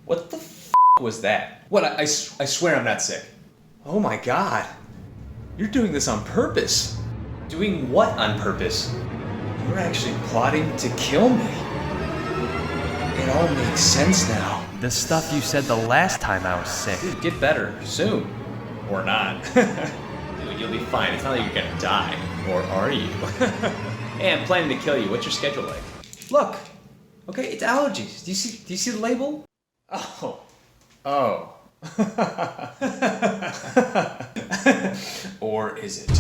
What the f was that? What, I swear I'm not sick. Oh my god. You're doing this on purpose. Doing what on purpose? You're actually plotting to kill me. It all makes sense now. The stuff you said the last time I was sick. Dude, get better, soon. Or not. Dude, you'll be fine. It's not like you're gonna die. Or are you? Hey, I'm planning to kill you. What's your schedule like? Look. Okay, it's allergies. Do you see the label? Oh. Oh. Or is it?